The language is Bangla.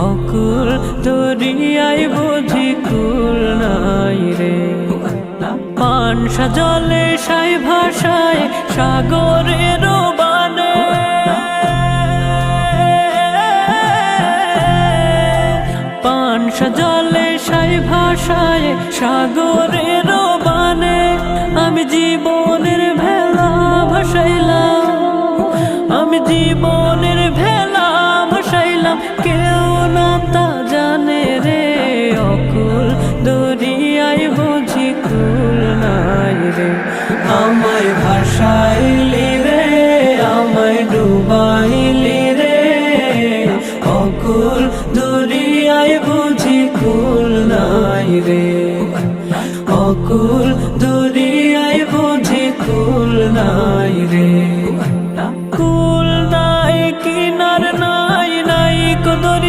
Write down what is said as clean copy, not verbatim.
অকুল দরিয়ায় বুঝি কুল নাই রে। পানসা জলে সাই ভাষায় সাগরের বানে, পানসা জলে সাই ভাষায় সাগরের বানে। আমি জীবনের ভেলা ভাসাইলাম, আমি জীবনের ভেলা ভাসাইলাম, কেউ না তা জানে রে। অকুল দরিয়ায় বুঝি কুল নাই রে। আমায় ভাসাইলি রে, আমায় ডুবাইলি রে। অকুল দরিয়ায় বুঝি কুল নাই রে। অকুল দরিয়ায় বুঝি কুল নাই রে।